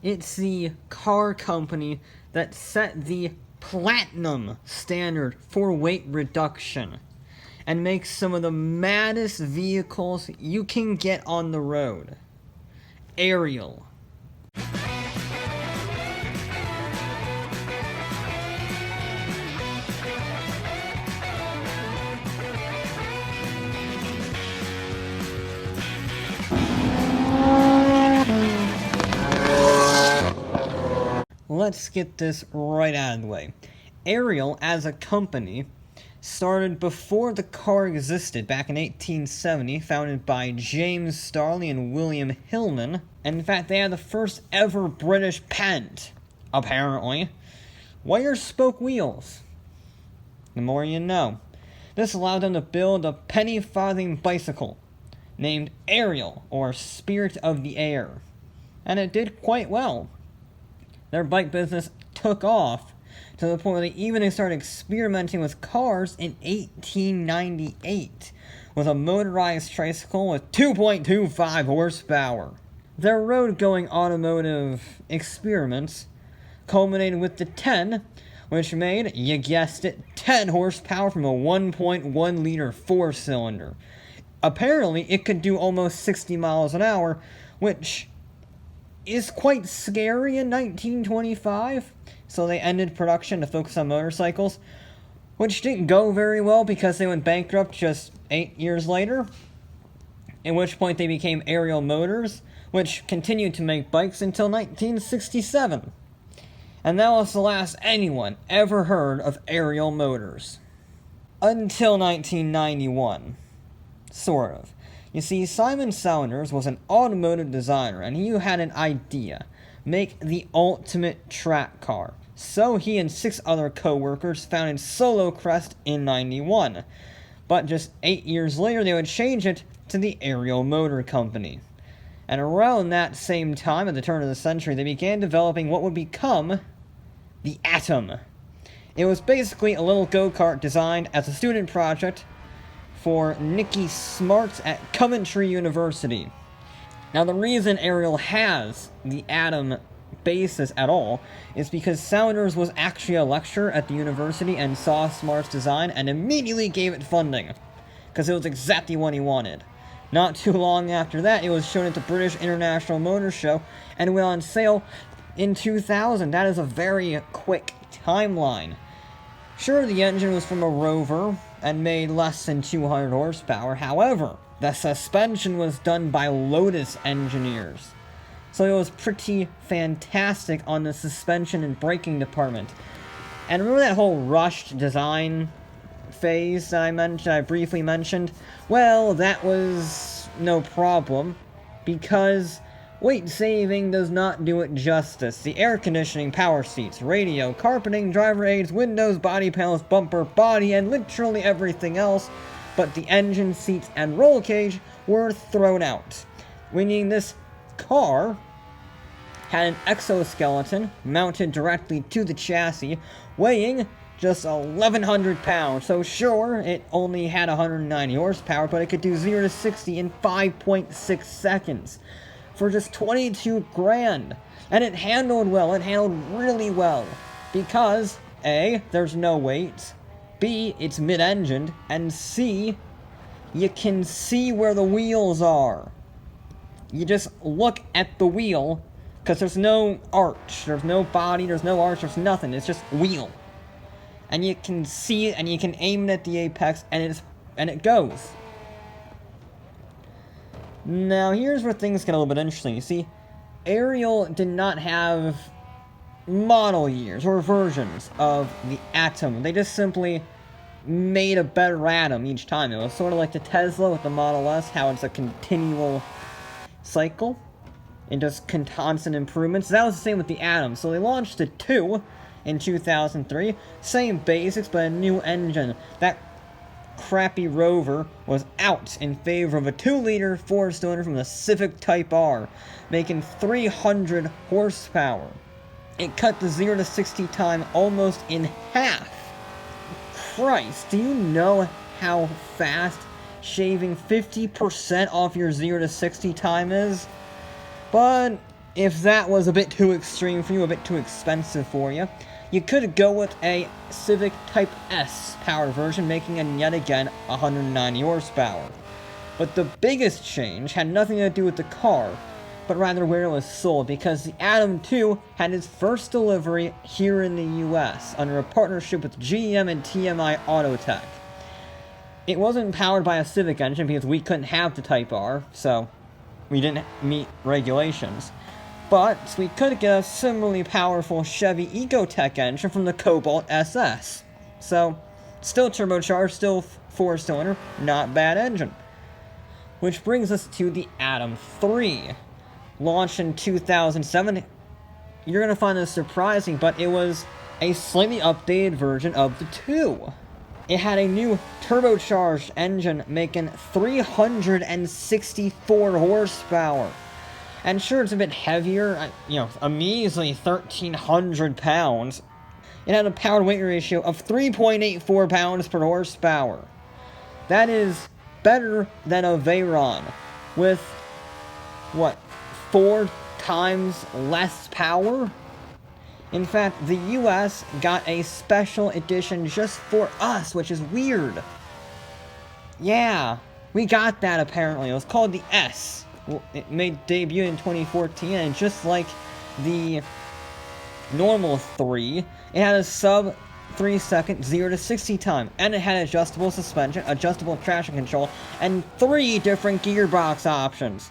It's the car company that set the platinum standard for weight reduction and makes some of the maddest vehicles you can get on the road. Ariel. Let's get this right out of the way. Ariel, as a company, started before the car existed, back in 1870, founded by James Starley and William Hillman. And in fact, they had the first ever British patent, apparently. Wire spoke wheels. The more you know. This allowed them to build a penny farthing bicycle, named Ariel, or Spirit of the Air. And it did quite well. Their bike business took off to the point where they started experimenting with cars in 1898 with a motorized tricycle with 2.25 horsepower. Their road-going automotive experiments culminated with the 10, which made, you guessed it, 10 horsepower from a 1.1 liter four-cylinder. Apparently, it could do almost 60 miles an hour, which is quite scary in 1925, so they ended production to focus on motorcycles, which didn't go very well because they went bankrupt just 8 years later, at which point they became Ariel Motors, which continued to make bikes until 1967. And that was the last anyone ever heard of Ariel Motors. Until 1991. Sort of. You see, Simon Saunders was an automotive designer, and he had an idea. Make the ultimate track car. So he and 6 other co-workers founded Solo Crest in 91. But just 8 years later, they would change it to the Ariel Motor Company. And around that same time, at the turn of the century, they began developing what would become the Atom. It was basically a little go-kart designed as a student project for Nicky Smarts at Coventry University. Now, the reason Ariel has the Atom basis at all is because Saunders was actually a lecturer at the university and saw Smart's design and immediately gave it funding, because it was exactly what he wanted. Not too long after that, it was shown at the British International Motor Show and went on sale in 2000. That is a very quick timeline. Sure, the engine was from a Rover and made less than 200 horsepower. However, the suspension was done by Lotus engineers. So it was pretty fantastic on the suspension and braking department. And remember that whole rushed design phase that I briefly mentioned? Well, that was no problem, because weight saving does not do it justice. The air conditioning, power seats, radio, carpeting, driver aids, windows, body panels, bumper, body, and literally everything else but the engine, seats, and roll cage were thrown out. Meaning this car had an exoskeleton mounted directly to the chassis, weighing just 1,100 pounds. So sure, it only had 190 horsepower, but it could do 0 to 60 in 5.6 seconds. For just 22 grand. And it handled well. It handled really well. Because, A, there's no weight. B, it's mid-engined. And C, you can see where the wheels are. You just look at the wheel, because there's no arch. There's no body, there's no arch, there's nothing. It's just wheel. And you can see it, and you can aim it at the apex, and it goes. Now, here's where things get a little bit interesting. You see, Ariel did not have model years or versions of the Atom. They just simply made a better Atom each time. It was sort of like the Tesla with the Model S, how it's a continual cycle and just constant improvements. That was the same with the Atom. So they launched the 2 in 2003. Same basics, but a new engine. That crappy Rover was out in favor of a 2-liter 4-cylinder from the Civic Type R, making 300 horsepower. It cut the 0 to 60 time almost in half. Christ, do you know how fast shaving 50% off your 0 to 60 time is. But if that was a bit too extreme for you, a bit too expensive for you, you could go with a Civic Type S power version, making it yet again 190 horsepower. But the biggest change had nothing to do with the car, but rather where it was sold, because the Atom 2 had its first delivery here in the US under a partnership with GM and TMI Autotech. It wasn't powered by a Civic engine because we couldn't have the Type R, so we didn't meet regulations. But we could get a similarly powerful Chevy Ecotec engine from the Cobalt SS. So, still turbocharged, still 4-cylinder, not bad engine. Which brings us to the Atom 3. Launched in 2007. You're going to find this surprising, but it was a slightly updated version of the 2. It had a new turbocharged engine making 364 horsepower. And sure, it's a bit heavier, a measly 1,300 pounds. It had a power-weight ratio of 3.84 pounds per horsepower. That is better than a Veyron, with, 4 times less power? In fact, the US got a special edition just for us, which is weird. Yeah, we got that apparently. It was called the S. It made debut in 2014, and just like the normal 3, it had a sub 3 second 0 to 60 time, and it had adjustable suspension, adjustable traction control, and 3 different gearbox options.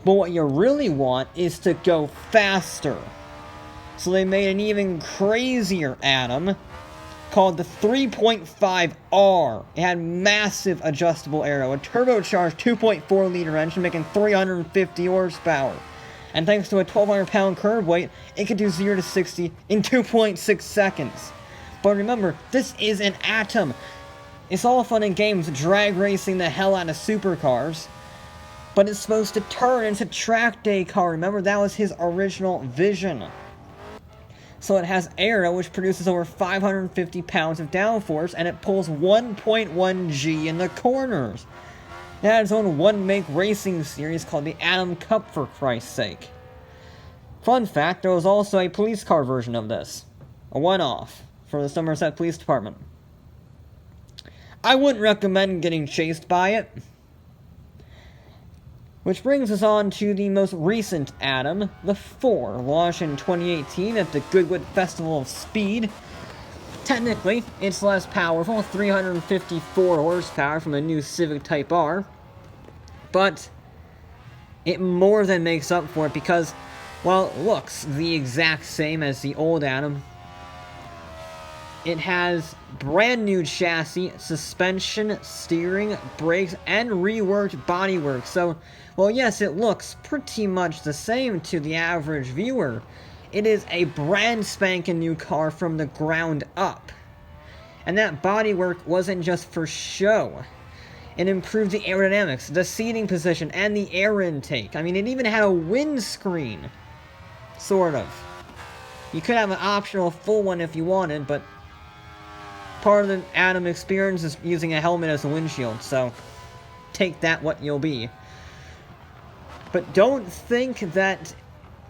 But what you really want is to go faster. So they made an even crazier Atom called the 3.5R. It had massive adjustable aero, a turbocharged 2.4 liter engine making 350 horsepower. And thanks to a 1,200 pound curb weight, it could do 0 to 60 in 2.6 seconds. But remember, this is an Atom. It's all fun and games drag racing the hell out of supercars, but it's supposed to turn into track day car. Remember, that was his original vision. So it has aero, which produces over 550 pounds of downforce, and it pulls 1.1 G in the corners. It had its own one-make racing series called the Atom Cup, for Christ's sake. Fun fact, there was also a police car version of this. A one-off for the Somerset Police Department. I wouldn't recommend getting chased by it. Which brings us on to the most recent Atom, the 4, launched in 2018 at the Goodwood Festival of Speed. Technically, it's less powerful, 354 horsepower from the new Civic Type R, but it more than makes up for it because, while it looks the exact same as the old Atom, it has brand new chassis, suspension, steering, brakes, and reworked bodywork. So, well, yes, it looks pretty much the same to the average viewer. It is a brand spanking new car from the ground up. And that bodywork wasn't just for show. It improved the aerodynamics, the seating position, and the air intake. I mean, it even had a windscreen. Sort of. You could have an optional full one if you wanted, but part of the Atom experience is using a helmet as a windshield, so take that what you'll be. But don't think that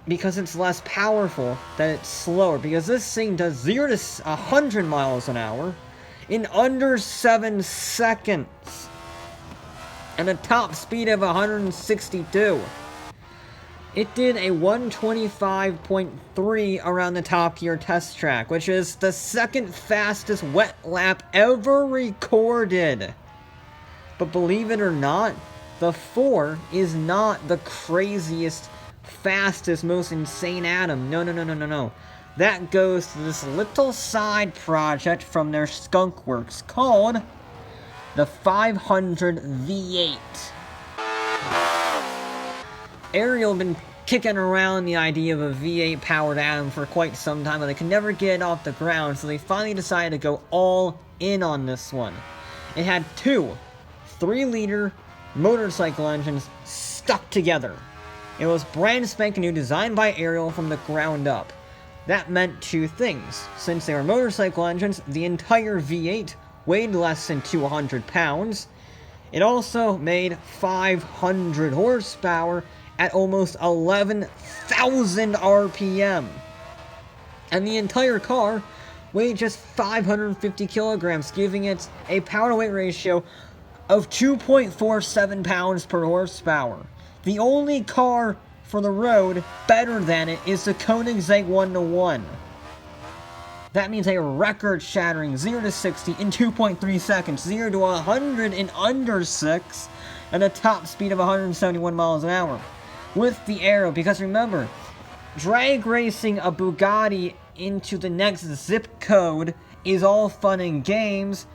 because it's less powerful that it's slower, because this thing does 0 to 100 miles an hour in under 7 seconds and a top speed of 162. It did a 125.3 around the Top Gear test track, which is the second fastest wet lap ever recorded. But believe it or not, the 4 is not the craziest, fastest, most insane Atom. No. That goes to this little side project from their skunk works called the 500 V8. Ariel had been kicking around the idea of a V8 powered Atom for quite some time, but they could never get it off the ground, so they finally decided to go all in on this one. It had 2 3-liter motorcycle engines stuck together. It was brand spanking new, designed by Ariel from the ground up. That meant 2 things. Since they were motorcycle engines, the entire V8 weighed less than 200 pounds. It also made 500 horsepower at almost 11,000 RPM. And the entire car weighed just 550 kilograms, giving it a power-to-weight ratio of 2.47 pounds per horsepower. The only car for the road better than it is the Koenigsegg 1-1. That means a record-shattering 0 to 60 in 2.3 seconds, 0 to 100 in under 6, and a top speed of 171 miles an hour. With the Ariel, because remember, drag racing a Bugatti into the next zip code is all fun and games,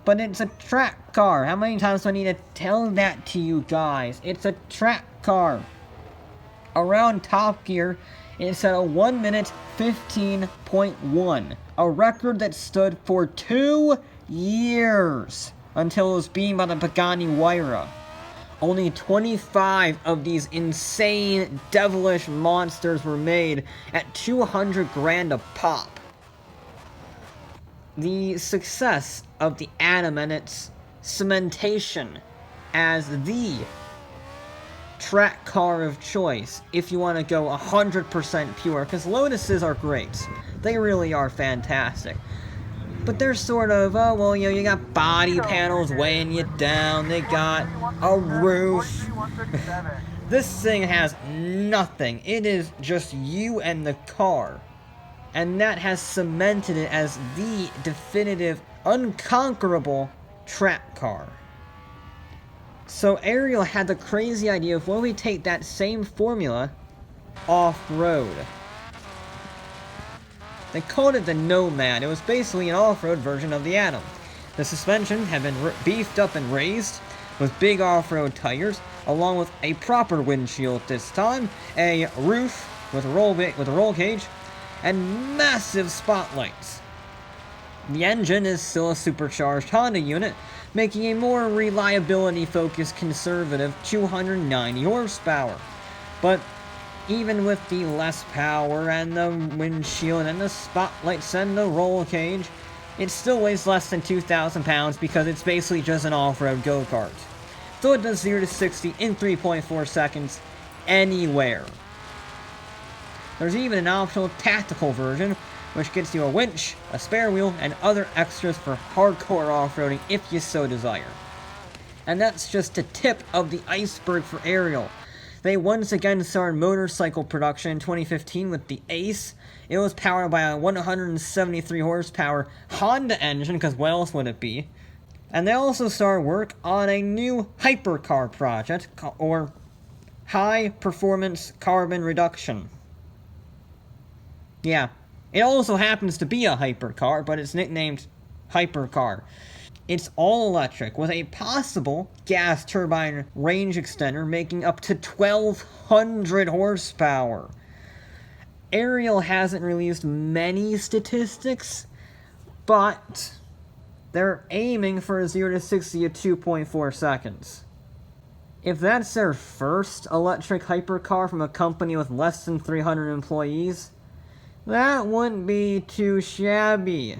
but it's a track car. How many times do I need to tell that to you guys? It's a track car. Around Top Gear, it's at a 1 minute 15.1, a record that stood for 2 years until it was beaten by the Pagani Huayra. Only 25 of these insane, devilish monsters were made at 200 grand a pop. The success of the Atom and its cementation as the track car of choice, if you want to go 100% pure, because Lotuses are great. They really are fantastic. But they're sort of, well, you got body panels weighing you down, they got a roof. This thing has nothing. It is just you and the car. And that has cemented it as the definitive, unconquerable track car. So Ariel had the crazy idea of, what if we take that same formula off-road? They called it the Nomad. It was basically an off-road version of the Atom. The suspension had been beefed up and raised with big off-road tires, along with a proper windshield this time, a roof with a roll cage, and massive spotlights. The engine is still a supercharged Honda unit, making a more reliability-focused conservative 290 horsepower. But even with the less power and the windshield and the spotlights and the roll cage, it still weighs less than 2,000 pounds because it's basically just an off-road go-kart. So it does 0 to 60 in 3.4 seconds anywhere. There's even an optional tactical version, which gets you a winch, a spare wheel, and other extras for hardcore off-roading if you so desire. And that's just the tip of the iceberg for Ariel. They once again started motorcycle production in 2015 with the Ace. It was powered by a 173 horsepower Honda engine, because what else would it be? And they also started work on a new Hypercar project, or High Performance Carbon Reduction. Yeah, it also happens to be a hypercar, but it's nicknamed Hypercar. It's all electric, with a possible gas turbine range extender making up to 1,200 horsepower. Ariel hasn't released many statistics, but they're aiming for a 0 to 60 at 2.4 seconds. If that's their first electric hypercar from a company with less than 300 employees, that wouldn't be too shabby.